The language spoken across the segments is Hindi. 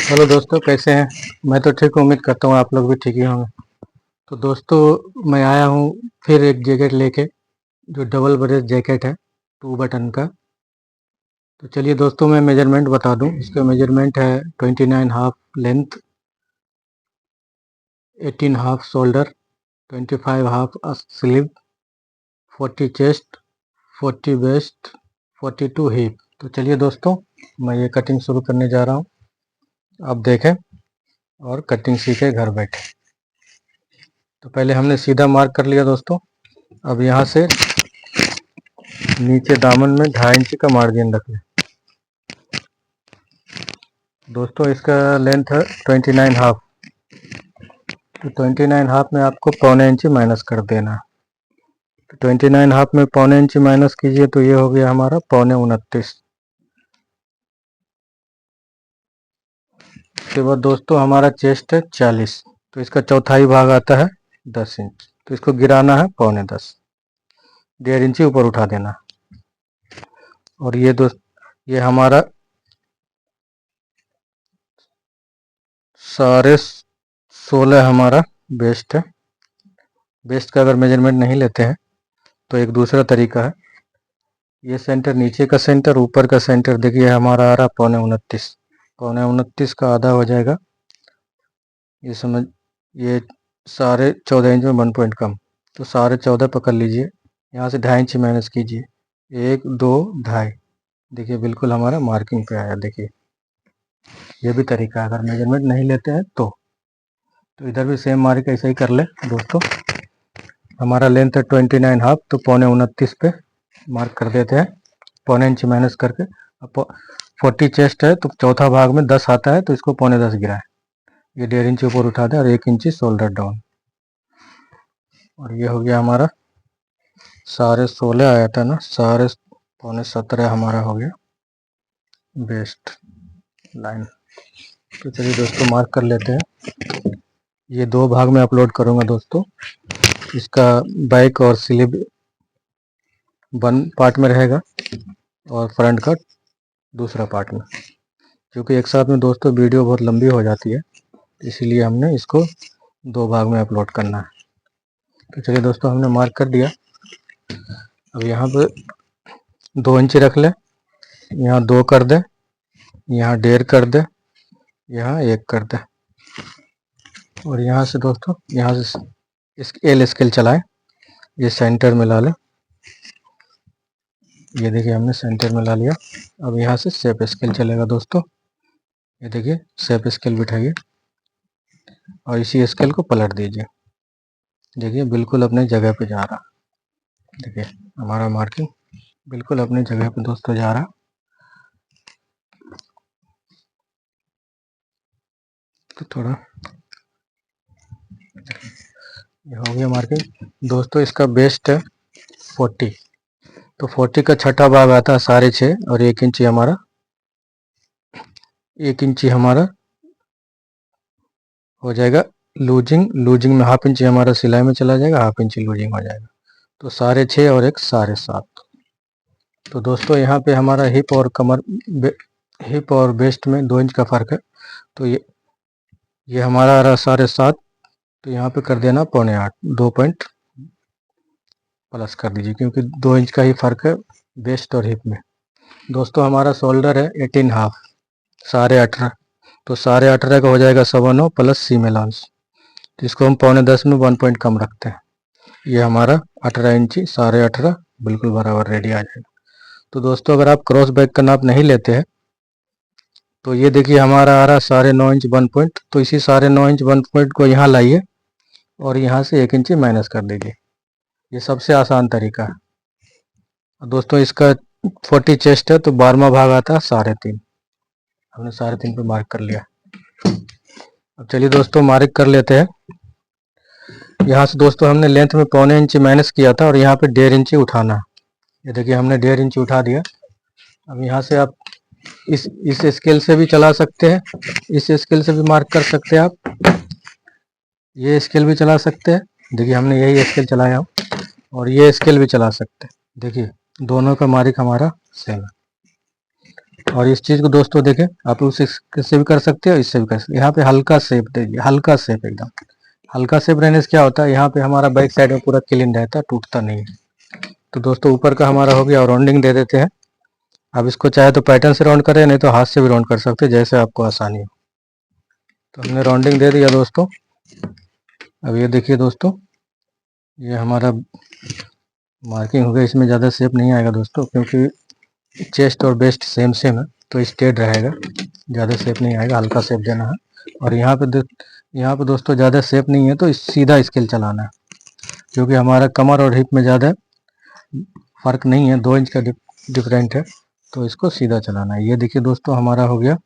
हेलो दोस्तों, कैसे हैं। मैं तो ठीक हूँ, उम्मीद करता हूँ आप लोग भी ठीक ही होंगे। तो दोस्तों, मैं आया हूँ फिर एक जैकेट लेके, जो डबल ब्रेस्ट जैकेट है 2 बटन का। तो चलिए दोस्तों, मैं मेजरमेंट बता दूँ। इसका मेजरमेंट है 29 half length, 18 half shoulder, 25 half sleeve, 40 chest, 40 waist, 42 hip. तो चलिए दोस्तों, मैं ये कटिंग शुरू करने जा रहा हूँ। आप देखें और कटिंग सीखे घर बैठे। तो पहले हमने सीधा मार्क कर लिया दोस्तों। अब यहाँ से नीचे दामन में 2.5 इंच का मार्जिन रख लें। दोस्तों, इसका लेंथ है 29 हाफ। तो 29 हाफ में आपको 1.25 इंच माइनस कर देना है। तो 29 हाफ में 1.25 इंच माइनस कीजिए तो ये हो गया हमारा 29.29। उसके बाद दोस्तों हमारा चेस्ट है 40, तो इसका चौथाई भाग आता है 10 इंच। तो इसको गिराना है 9.25, 1.5 इंच ऊपर उठा देना। और ये ये हमारा 16.5 हमारा बेस्ट है। बेस्ट का अगर मेजरमेंट नहीं लेते हैं तो एक दूसरा तरीका है। ये सेंटर, नीचे का सेंटर, ऊपर का सेंटर देखिए हमारा आ रहा 9.29। 9.29 का आधा हो जाएगा, ये समझ, ये 14.5 इंच में 1 पॉइंट कम, तो 14.5 पकड़ लीजिए। यहाँ से 2.5 इंच माइनस कीजिए, 1 2 2.5। देखिए बिल्कुल हमारा मार्किंग पे आया। देखिए ये भी तरीका है अगर मेजरमेंट नहीं लेते हैं तो इधर भी सेम मार्क ऐसे ही कर ले दोस्तों। हमारा लेंथ है 29 हाफ, तो 9.29 पे मार्क कर देते हैं, 0.25 इंच माइनस करके। अब 40 चेस्ट है तो चौथा भाग में 10 आता है, तो इसको 9.25 गिराए, ये 1.5 इंच ऊपर उठा दें और 1 इंच शोल्डर डाउन। और ये हो गया हमारा 16.5 आया था ना, 16.75 हमारा हो गया बेस्ट लाइन। तो चलिए दोस्तों मार्क कर लेते हैं। ये 2 भाग में अपलोड करूंगा दोस्तों। इसका बैक और स्लीव 1 पार्ट में रहेगा और फ्रंट का दूसरा पार्ट में, क्योंकि एक साथ में दोस्तों वीडियो बहुत लंबी हो जाती है, इसीलिए हमने इसको 2 भाग में अपलोड करना है। तो चलिए दोस्तों, हमने मार्क कर दिया। अब यहाँ पे 2 इंच रख ले, यहाँ 2 कर दे, यहाँ 1.5 कर दे, यहाँ 1 कर दे। और यहाँ से दोस्तों, यहाँ से इस एल स्केल चलाए, ये सेंटर में ला ले। ये देखिए हमने सेंटर में ला लिया। अब यहाँ से शेप स्केल चलेगा दोस्तों। ये देखिए शेप स्केल बिठाइए और इसी स्केल को पलट दीजिए। देखिए बिल्कुल अपने जगह पे जा रहा। देखिए हमारा मार्किंग बिल्कुल अपनी जगह पे दोस्तों जा रहा। तो थोड़ा ये हो गया मार्किंग दोस्तों। इसका बेस्ट है 40, तो 40 का छठा भाग आता है 6.5 और 1 इंच हमारा, 1 इंच हमारा हो जाएगा लूजिंग। लूजिंग में 1/2 इंच हमारा सिलाई में चला जाएगा, 1/2 इंच लूजिंग हो जाएगा, तो 6.5 और 1 7.5। तो दोस्तों यहाँ पे हमारा हिप और कमर, हिप और वेस्ट में 2 इंच का फर्क है। तो ये हमारा आ रहा 7.5, तो यहाँ पे कर देना 7.25, 2 पॉइंट प्लस कर दीजिए, क्योंकि 2 इंच का ही फर्क है वेस्ट और हिप में। दोस्तों हमारा शोल्डर है 18 हाफ, 18.5, तो 18.5 का हो जाएगा 9.25 प्लस सी में लांस, तो इसको हम 9.10 में 1 पॉइंट कम रखते हैं। ये हमारा 18 इंची 18.5 बिल्कुल बराबर रेडी आ जाएगा। तो दोस्तों अगर आप क्रॉस बैक का नाप नहीं लेते हैं तो ये देखिए हमारा आ रहा 9.5 इंच 1 पॉइंट, तो इसी 9.5 इंच 1 पॉइंट को यहाँ लाइए और यहाँ से 1 इंच माइनस कर दीजिए। ये सबसे आसान तरीका है दोस्तों। इसका 40 चेस्ट है तो 12वां भाग आता है 3.5, हमने 3.5 पे मार्क कर लिया। अब चलिए दोस्तों मार्क कर लेते हैं। यहाँ से दोस्तों हमने लेंथ में 0.25 इंच माइनस किया था और यहाँ पे 1.5 इंच उठाना। ये देखिए हमने 1.5 इंच उठा दिया। अब यहाँ से आप इस स्केल से भी चला सकते हैं, इस स्केल से भी मार्क कर सकते हैं आप, ये स्केल भी चला सकते हैं। देखिए हमने यही स्केल चलाया और ये स्केल भी चला सकते हैं। देखिए दोनों का मार्क हमारा सेम है। और इस चीज़ को दोस्तों देखें, आप उस इससे भी कर सकते हो, इससे भी कर सकते हो। यहाँ पे हल्का शेप दीजिए, हल्का शेप, एकदम हल्का शेप रहने से क्या होता है, यहाँ पे हमारा बैक साइड में पूरा क्लीन रहता है, टूटता नहीं है। तो दोस्तों ऊपर का हमारा हो गया, और राउंडिंग दे देते हैं। अब इसको चाहे तो पैटर्न से राउंड करें, नहीं तो हाथ से भी राउंड कर सकते हैं, जैसे आपको आसानी हो। तो हमने राउंडिंग दे दिया दोस्तों। अब ये देखिए दोस्तों, ये हमारा मार्किंग हो गया। इसमें ज़्यादा शेप नहीं आएगा दोस्तों, क्योंकि चेस्ट और बेस्ट सेम सेम है, तो स्ट्रेट रहेगा, ज़्यादा शेप नहीं आएगा, हल्का शेप देना है। और यहाँ पे दोस्तों ज़्यादा शेप नहीं है, तो सीधा स्केल चलाना है, क्योंकि हमारा कमर और हिप में ज़्यादा फ़र्क नहीं है, 2 इंच का डिफरेंट है, तो इसको सीधा चलाना है। ये देखिए दोस्तों, हमारा हो गया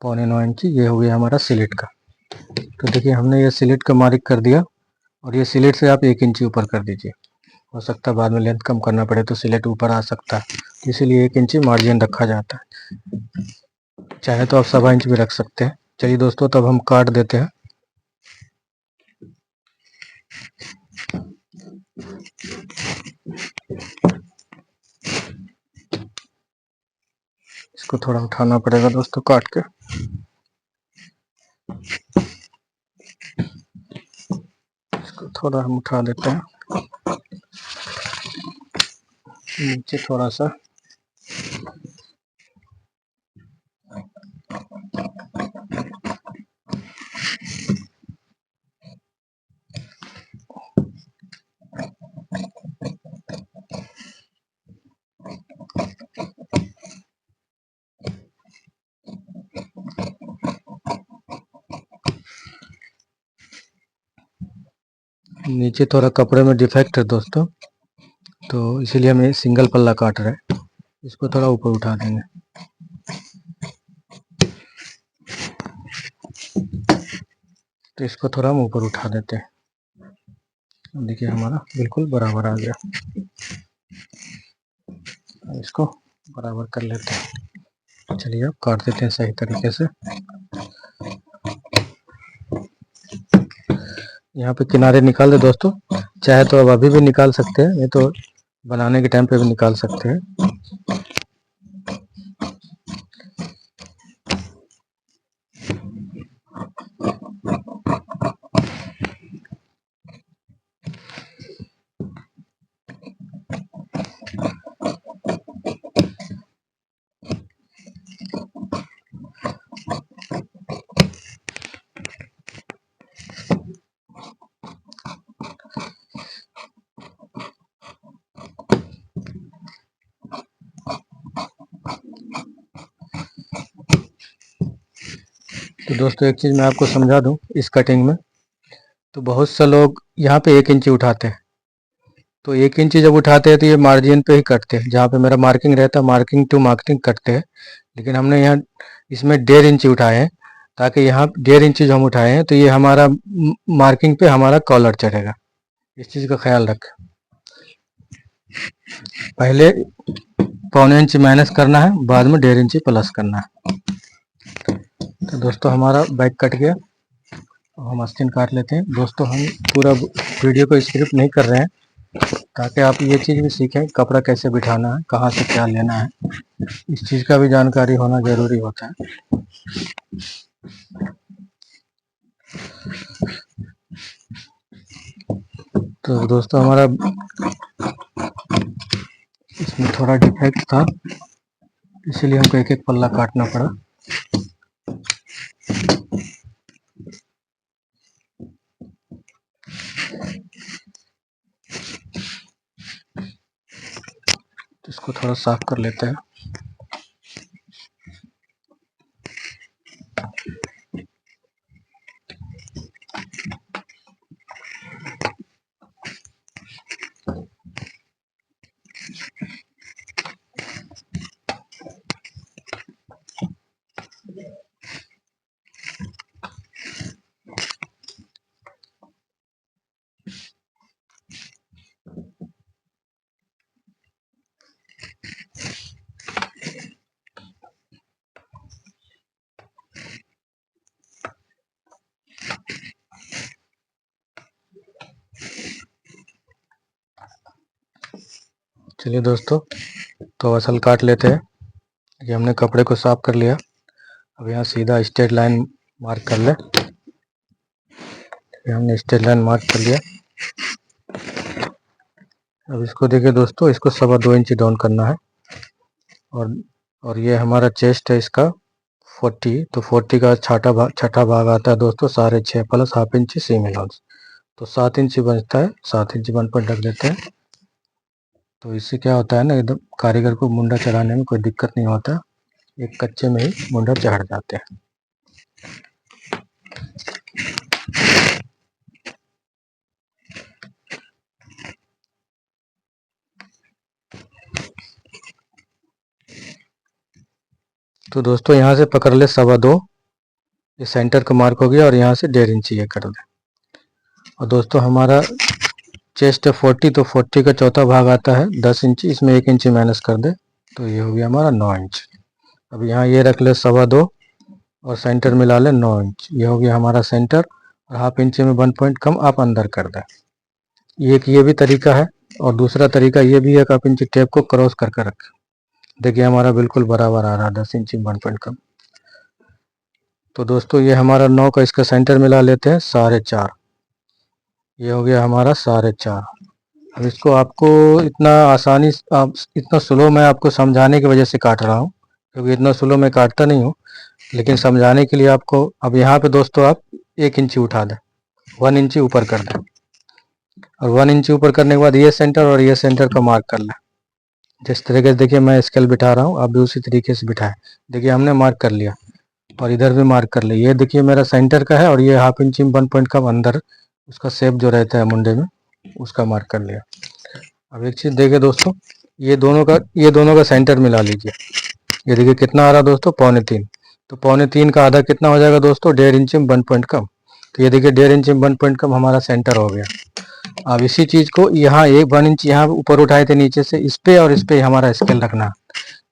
9.25 इंच, ये हो गया हमारा स्लिट का। तो देखिए हमने ये स्लिट का मार्क कर दिया, और ये स्लिट से आप 1 इंच ऊपर कर दीजिए। हो सकता है बाद में लेंथ कम करना पड़े तो स्लिट ऊपर आ सकता है, इसीलिए 1 इंच मार्जिन रखा जाता है। चाहे तो आप 1.25 इंच भी रख सकते हैं। चलिए दोस्तों, तब हम काट देते हैं। इसको थोड़ा उठाना पड़ेगा दोस्तों काट के। इसको थोड़ा हम उठा देते हैं नीचे थोड़ा सा। नीचे थोड़ा कपड़े में डिफेक्ट है दोस्तों, तो इसीलिए हम ये सिंगल पल्ला काट रहे हैं। इसको थोड़ा ऊपर उठा देंगे। तो इसको थोड़ा हम ऊपर उठा देते हैं। देखिए हमारा बिल्कुल बराबर आ गया। इसको बराबर कर लेते हैं। चलिए अब काट देते हैं सही तरीके से। यहाँ पे किनारे निकाल दे दोस्तों, चाहे तो अब अभी भी निकाल सकते हैं, नहीं तो बनाने के टाइम पे भी निकाल सकते हैं। तो दोस्तों एक चीज़ मैं आपको समझा दूं इस कटिंग में, तो बहुत से लोग यहाँ पे 1 इंच उठाते हैं। तो 1 इंच जब उठाते हैं तो ये मार्जिन पे ही कटते हैं, जहाँ पे मेरा मार्किंग रहता है मार्किंग टू मार्किंग कटते हैं। लेकिन हमने यहाँ इसमें 1.5 इंच उठाए हैं, ताकि यहाँ 1.5 इंच जो हम उठाए हैं तो ये हमारा मार्किंग पे हमारा कॉलर चढ़ेगा। इस चीज़ का ख्याल रखें। पहले 1.25 इंच माइनस करना है, बाद में 1.5 इंच प्लस करना है। तो दोस्तों हमारा बैक कट गया। अब हम आस्तीन काट लेते हैं। दोस्तों हम पूरा वीडियो को स्क्रिप्ट नहीं कर रहे हैं, ताकि आप ये चीज़ भी सीखें कपड़ा कैसे बिठाना है, कहाँ से क्या लेना है, इस चीज़ का भी जानकारी होना ज़रूरी होता है। तो दोस्तों हमारा इसमें थोड़ा डिफेक्ट था, इसीलिए हमको एक एक पल्ला काटना पड़ा। तो इसको थोड़ा साफ कर लेते हैं। चलिए दोस्तों, तो असल काट लेते हैं। ये हमने कपड़े को साफ कर लिया। अब यहाँ सीधा स्ट्रेट लाइन मार्क कर ले। ये हमने स्ट्रेट लाइन मार्क कर लिया। अब इसको देखिए दोस्तों, इसको 2.25 इंच डाउन करना है। और ये हमारा चेस्ट है इसका 40, तो 40 का छठा भाग आता है दोस्तों 6.5 plus half inch seam allowance, तो 7 इंच बचता है। 7 इंच 1 पर ढक देते हैं। तो इससे क्या होता है ना, एकदम कारीगर को मुंडा चढ़ाने में कोई दिक्कत नहीं होता, एक कच्चे में ही मुंडा चढ़ जाते हैं। तो दोस्तों यहाँ से पकड़ ले 2.25, ये सेंटर का मार्क हो गया, और यहाँ से 1.5 इंच ये कर दे। और दोस्तों हमारा चेस्ट है 40, तो 40 का चौथा भाग आता है 10 इंच, इसमें 1 इंच माइनस कर दे, तो ये हो गया हमारा 9 इंच। अब यहाँ ये रख ले 2.25 और सेंटर मिला ले 9 इंच, ये हो गया हमारा सेंटर। और हाफ इंच में 1 पॉइंट कम आप अंदर कर दे। ये भी तरीका है। और दूसरा तरीका ये भी है कि आप इंच टेप को क्रॉस करके रखें। देखिए हमारा बिल्कुल बराबर आ रहा है, 10 इंच 1 पॉइंट कम। तो दोस्तों ये हमारा 9 का इसका सेंटर मिला लेते हैं 4.5, ये हो गया हमारा 4.5। अब इसको आपको इतना स्लो मैं आपको समझाने की वजह से काट रहा हूँ, क्योंकि इतना स्लो मैं काटता नहीं हूँ, लेकिन समझाने के लिए आपको। अब यहाँ पे दोस्तों आप 1 इंची उठा दें, 1 इंची ऊपर कर दें, और 1 इंची ऊपर करने के बाद ये सेंटर और ये सेंटर का मार्क कर लें। जिस तरीके से देखिए मैं स्केल बिठा रहा हूँ, आप भी उसी तरीके से बिठाएं। देखिए हमने मार्क कर लिया, और इधर भी मार्क कर लिया। ये देखिए मेरा सेंटर का है, और ये हाफ इंची 1 पॉइंट का अंदर उसका शेप जो रहता है मुंडे में, उसका मार्क कर लिया। अब एक चीज़ देखिए दोस्तों, ये दोनों का सेंटर मिला लीजिए। ये देखिए कितना आ रहा दोस्तों, 2.25। तो 2.25 का आधा कितना हो जाएगा दोस्तों, 1.5 इंच में 1 पॉइंट कम। तो ये देखिए 1.5 इंच में 1 पॉइंट कम हमारा सेंटर हो गया। अब इसी चीज़ को यहाँ 1 इंच यहाँ ऊपर उठाए थे नीचे से, इस पे और इस पे हमारा स्केल रखना।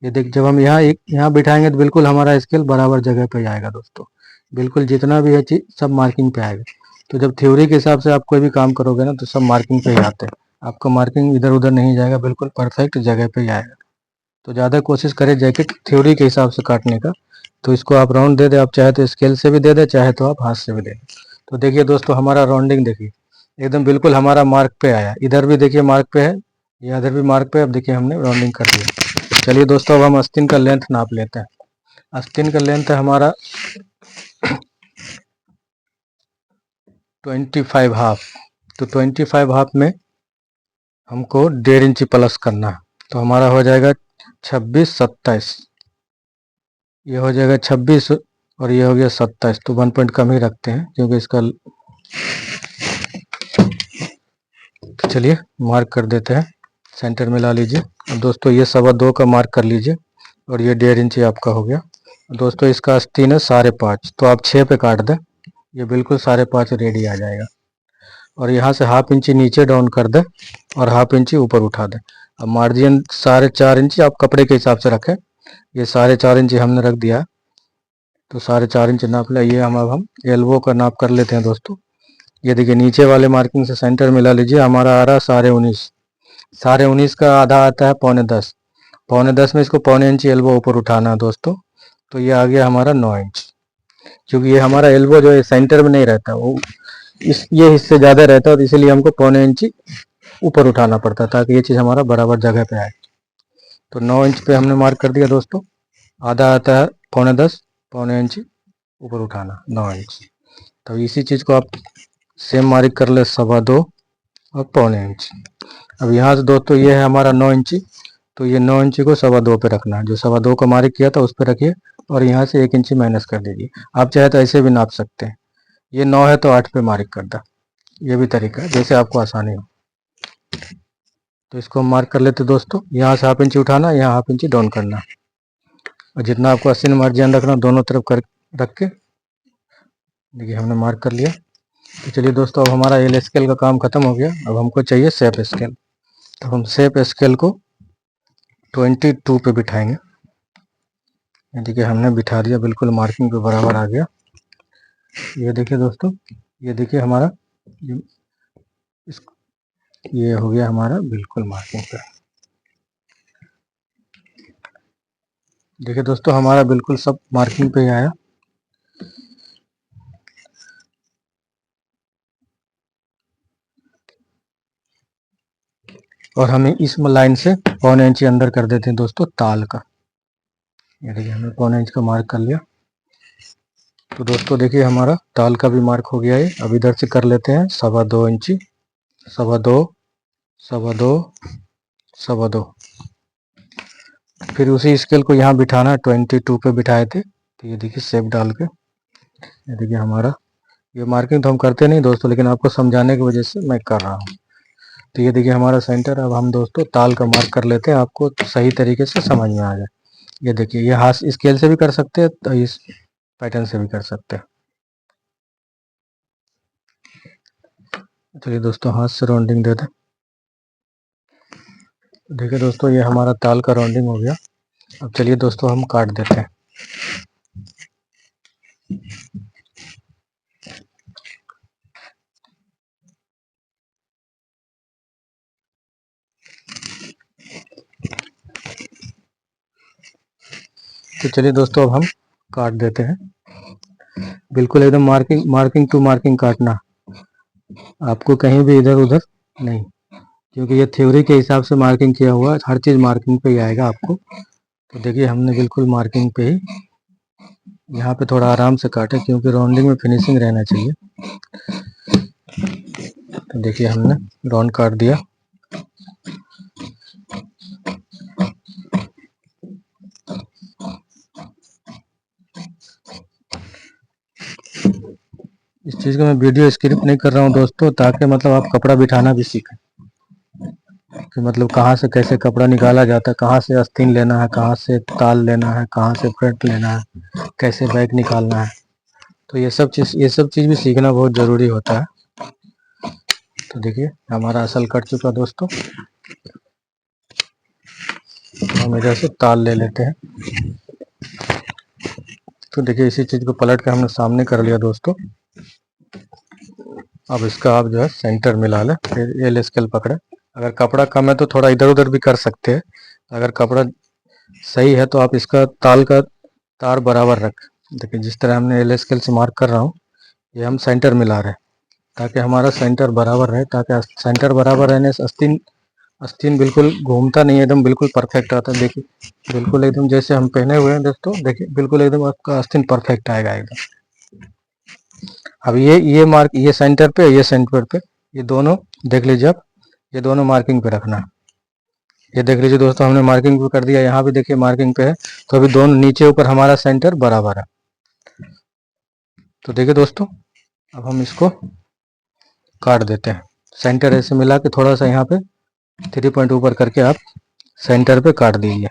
ये देख, जब हम यहाँ बिठाएंगे तो बिल्कुल हमारा स्केल बराबर जगह पे आएगा दोस्तों। बिल्कुल जितना भी है चीज़ सब मार्किंग पे आएगा। तो जब थ्योरी के हिसाब से आप कोई भी काम करोगे ना, तो सब मार्किंग पे ही आते हैं। आपका मार्किंग इधर उधर नहीं जाएगा, बिल्कुल परफेक्ट जगह पे ही आएगा। तो ज़्यादा कोशिश करें जैकेट थ्योरी के हिसाब से काटने का। तो इसको आप राउंड दे दें, आप चाहे तो स्केल से भी दे दें, चाहे तो आप हाथ से भी दे दें। तो देखिए दोस्तों हमारा राउंडिंग देखिए एकदम बिल्कुल हमारा मार्क पे आया। इधर भी देखिए मार्क पे है, या इधर भी मार्क पे। अब देखिए हमने राउंडिंग कर दिया। चलिए दोस्तों अब हम आस्तीन का लेंथ नाप लेते हैं। आस्तीन का लेंथ है हमारा 25 हाफ। तो 25 हाफ में हमको 1.5 इंची प्लस करना है, तो हमारा हो जाएगा 26 27। ये हो जाएगा 26 और ये हो गया 27। तो 1 पॉइंट कम ही रखते हैं क्योंकि इसका। तो चलिए मार्क कर देते हैं, सेंटर मिला लीजिए। अब दोस्तों ये 2.25 का मार्क कर लीजिए, और ये 1.5 इंची आपका हो गया। दोस्तों इसका आस्तीन है 5.5, तो आप 6 पे काट दें, ये बिल्कुल 5.5 रेडी आ जाएगा। और यहाँ से हाफ इंची नीचे डाउन कर दें और हाफ इंची ऊपर उठा दें। अब मार्जिन 4.5 इंची आप कपड़े के हिसाब से रखें। ये 4.5 इंची हमने रख दिया, तो 4.5 इंच नाप लिया। ये अब हम एल्बो का नाप कर लेते हैं दोस्तों। ये देखिए नीचे वाले मार्किंग से सेंटर मिला लीजिए, हमारा आ रहा 19.5। 19.5 का आधा आता है 9.25। 9.25 में इसको 1.25 इंची एल्बो ऊपर उठाना है दोस्तों। तो ये आ गया हमारा 9 इंच। क्योंकि ये हमारा एल्बो जो है सेंटर में नहीं रहता, वो ये हिस्से ज़्यादा रहता है, और इसीलिए हमको 1.25 इंची ऊपर उठाना पड़ता है ताकि ये चीज़ हमारा बराबर जगह पे आए। तो 9 इंच पे हमने मार्क कर दिया दोस्तों। आधा आता है 9.25, 1.25 इंची ऊपर उठाना 9 इंच। तो इसी चीज़ को आप सेम मार्क कर ले 2.25 और 1.25 इंच। अब यहाँ से दोस्तों ये है हमारा 9 इंची, तो ये 9 इंची को 2.25 पे रखना है। जो 2.25 का मार्क किया था उस पर रखिए, और यहाँ से 1 इंची माइनस कर दीजिए। आप चाहे तो ऐसे भी नाप सकते हैं। ये 9 है तो 8 पे मार्क कर दे, ये भी तरीका है, जैसे आपको आसानी हो। तो इसको हम मार्क कर लेते दोस्तों। यहाँ से हाफ इंची उठाना, यहाँ हाफ इंची डाउन करना, और जितना आपको आस्तीन मार्जिन रखना दोनों तरफ कर रख के देखिए हमने मार्क कर लिया। तो चलिए दोस्तों अब हमारा एल स्केल का काम खत्म हो गया। अब हमको चाहिए शेप स्केल। तो हम शेप स्केल को 22 पे बिठाएंगे। देखिए हमने बिठा दिया, बिल्कुल मार्किंग पे बराबर आ गया। ये देखिए दोस्तों, ये देखिए हमारा ये हो गया हमारा बिल्कुल मार्किंग पे। देखिए दोस्तों, हमारा बिल्कुल सब मार्किंग पे ही आया। और हमें इस लाइन से 1.25 इंच अंदर कर देते हैं दोस्तों ताल का। ये देखिए, हमने 1.25 इंच का मार्क कर लिया। तो दोस्तों देखिए, हमारा ताल का भी मार्क हो गया है। अब इधर से कर लेते हैं 2.25 इंची, 2.25, 2.25, 2.25। फिर उसी स्केल को यहाँ बिठाना है, 22 पे बिठाए थे। तो ये देखिए शेप डाल के, ये देखिए हमारा, ये मार्किंग तो हम करते नहीं दोस्तों, लेकिन आपको समझाने की वजह से मैं कर रहा हूँ। तो ये देखिए हमारा सेंटर। अब हम दोस्तों ताल का मार्क कर लेते हैं, आपको सही तरीके से समझ में आ जाए। ये देखिए, ये हाथ स्केल से भी कर सकते हैं, तो इस पैटर्न से भी कर सकते हैं। चलिए दोस्तों, हाथ से राउंडिंग दे दें। देखिए दोस्तों, ये हमारा ताल का राउंडिंग हो गया। अब चलिए दोस्तों, हम काट देते हैं। तो चलिए दोस्तों, अब हम काट देते हैं। बिल्कुल एकदम मार्किंग मार्किंग टू मार्किंग काटना, आपको कहीं भी इधर उधर नहीं, क्योंकि ये थ्योरी के हिसाब से मार्किंग किया हुआ है। हर चीज़ मार्किंग पे ही आएगा आपको। तो देखिए, हमने बिल्कुल मार्किंग पे ही, यहाँ पे थोड़ा आराम से काटे, क्योंकि राउंडिंग में फिनिशिंग रहना चाहिए। तो देखिए, हमने राउंड काट दिया। इस चीज़ को मैं वीडियो स्क्रिप्ट नहीं कर रहा हूँ दोस्तों, ताकि मतलब आप कपड़ा बिठाना भी सीखें, कि मतलब कहाँ से कैसे कपड़ा निकाला जाता है, कहाँ से आस्तीन लेना है, कहाँ से ताल लेना है, कहाँ से फ्रंट लेना है, कैसे बैक निकालना है। तो ये सब चीज़ भी सीखना बहुत ज़रूरी होता है। तो देखिए, हमारा असल कट चुका दोस्तों। हम इधर से ताल ले लेते हैं। तो देखिए, इसी चीज़ को पलट के हमने सामने कर लिया दोस्तों। अब इसका आप जो है सेंटर मिला लें, फिर एल स्केल पकड़े। अगर कपड़ा कम है तो थोड़ा इधर उधर भी कर सकते हैं। अगर कपड़ा सही है तो आप इसका ताल का तार बराबर रखें। देखिए, जिस तरह हमने एल स्केल से मार्क कर रहा हूँ, ये हम सेंटर मिला रहे हैं, ताकि हमारा सेंटर बराबर रहे। ताकि सेंटर बराबर रहने से आस्तीन आस्तीन बिल्कुल घूमता नहीं है, एकदम बिल्कुल परफेक्ट आता है। देखिए, बिल्कुल एकदम जैसे हम पहने हुए हैं दोस्तों, देखिए बिल्कुल एकदम आपका आस्तीन परफेक्ट आएगा एकदम। अब ये मार्क, ये सेंटर पे, ये सेंटर पे, ये दोनों देख लीजिए आप, ये दोनों मार्किंग पे रखना। ये देख लीजिए दोस्तों, हमने मार्किंग पे कर दिया। यहाँ भी देखिए मार्किंग पे है। तो अभी दोनों नीचे ऊपर हमारा सेंटर बराबर है। तो देखिए दोस्तों, अब हम इसको काट देते हैं। सेंटर ऐसे मिला के थोड़ा सा यहाँ पे 3 पॉइंट ऊपर करके आप सेंटर पे काट दीजिए।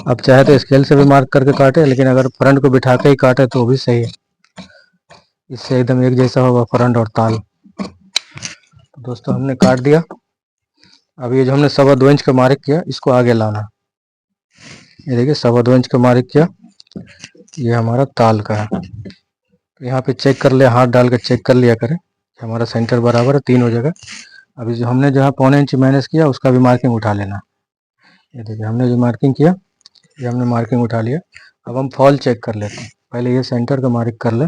अब चाहे तो स्केल से भी मार्क करके काटे, लेकिन अगर फ्रंट को बिठा के ही काटे तो भी सही है। इससे एकदम एक जैसा होगा फ्रंट और ताल। तो दोस्तों, हमने काट दिया। अब ये जो हमने 2.25 इंच का मार्क किया, इसको आगे लाना। ये देखिए, 2.25 इंच का मार्क किया, ये हमारा ताल का है। तो यहाँ पे चेक कर लिया, हाथ डाल के चेक कर लिया करें कि हमारा सेंटर बराबर है तीनों जगह। अभी जो हमने जहाँ 1.25 इंच माइनस किया, उसका भी मार्किंग उठा लेना। ये देखिए, हमने जो मार्किंग किया, ये हमने मार्किंग उठा लिया। अब हम फॉल चेक कर लेते हैं। पहले ये सेंटर का मार्क कर ले,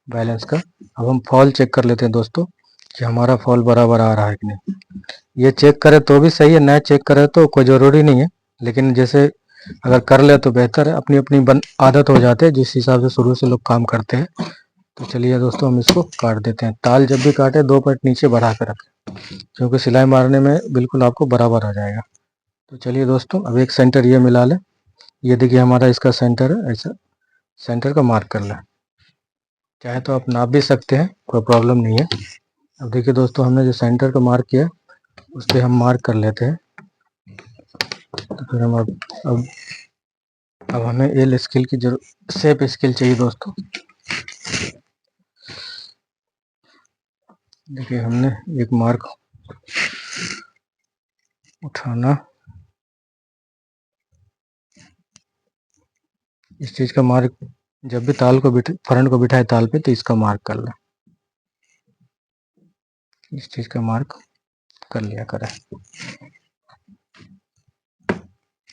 बैलेंस का। अब हम फॉल चेक कर लेते हैं दोस्तों, कि हमारा फॉल बराबर आ रहा है कि नहीं। ये चेक करें तो भी सही है, ना चेक करें तो कोई ज़रूरी नहीं है। लेकिन जैसे अगर कर ले तो बेहतर है। अपनी अपनी आदत हो जाती है, जिस हिसाब से शुरू से लोग काम करते हैं। तो चलिए दोस्तों, हम इसको काट देते हैं। ताल जब भी काटे 2 पॉइंट नीचे बढ़ा कर रखें, क्योंकि सिलाई मारने में बिल्कुल आपको बराबर आ जाएगा। तो चलिए दोस्तों, अब एक सेंटर ये मिला लें। ये देखिए, हमारा इसका सेंटर है। ऐसा सेंटर का मार्क कर लें। चाहे तो आप नाप भी सकते हैं, कोई प्रॉब्लम नहीं है। अब देखिए दोस्तों, हमने जो सेंटर का मार्क किया, उस पर हम मार्क कर लेते हैं। तो फिर हम अब हमें एल स्केल की जरूरत, शेप स्केल चाहिए दोस्तों। देखिए, हमने एक मार्क उठाना, इस चीज़ का मार्क, जब भी ताल को फ्रंट को बिठाए ताल पे, तो इसका मार्क कर लें। इस चीज़ का मार्क कर लिया करें।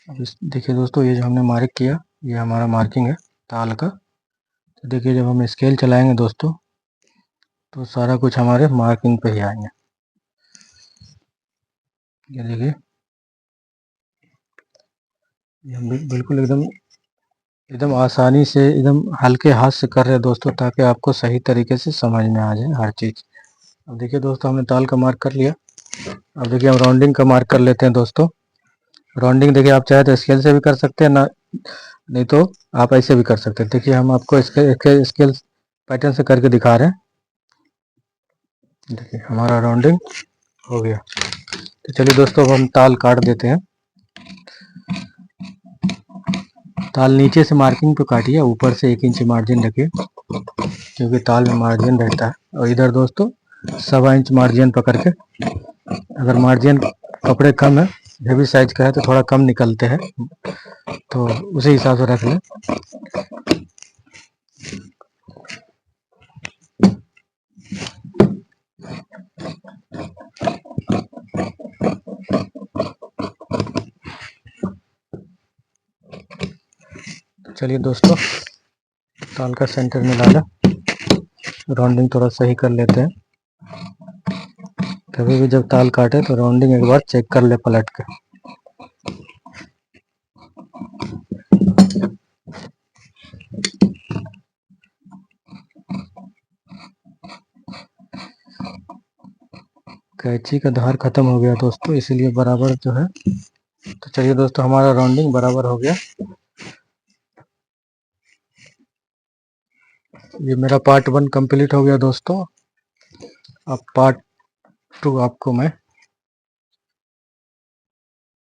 अब इस देखिए दोस्तों, ये जो हमने मार्क किया ये हमारा मार्किंग है ताल का। तो देखिए जब हम स्केल चलाएंगे दोस्तों तो सारा कुछ हमारे मार्किंग पे ही आएंगे। ये देखिए, ये हम बिल्कुल एकदम एकदम आसानी से एकदम हल्के हाथ से कर रहे हैं दोस्तों, ताकि आपको सही तरीके से समझ में आ जाए हर चीज़। अब देखिए दोस्तों, हमने ताल का मार्क कर लिया। अब देखिए हम राउंडिंग का मार्क कर लेते हैं दोस्तों। राउंडिंग देखिए आप चाहे तो स्केल से भी कर सकते हैं ना, नहीं तो आप ऐसे भी कर सकते हैं। देखिए हम आपको स्केल पैटर्न से करके दिखा रहे हैं। देखिए हमारा राउंडिंग हो गया। तो चलिए दोस्तों, अब हम ताल काट देते हैं। ताल नीचे से मार्किंग पे काटिए, ऊपर से 1 इंच मार्जिन रखिए, क्योंकि ताल में मार्जिन रहता है। और इधर दोस्तों 1.25 इंच मार्जिन पकड़ के, अगर मार्जिन कपड़े कम है, हेवी साइज का है तो थोड़ा कम निकलते हैं, तो उसी हिसाब से रख लें। चलिए दोस्तों, ताल का सेंटर में डाला, राउंडिंग थोड़ा सही कर लेते हैं। कभी भी जब ताल काटे तो राउंडिंग एक बार चेक कर ले पलट के। कैंची का धार खत्म हो गया दोस्तों, इसीलिए बराबर जो है। तो चलिए दोस्तों, हमारा राउंडिंग बराबर हो गया। ये मेरा पार्ट 1 कंप्लीट हो गया दोस्तों। अब पार्ट 2 आपको मैं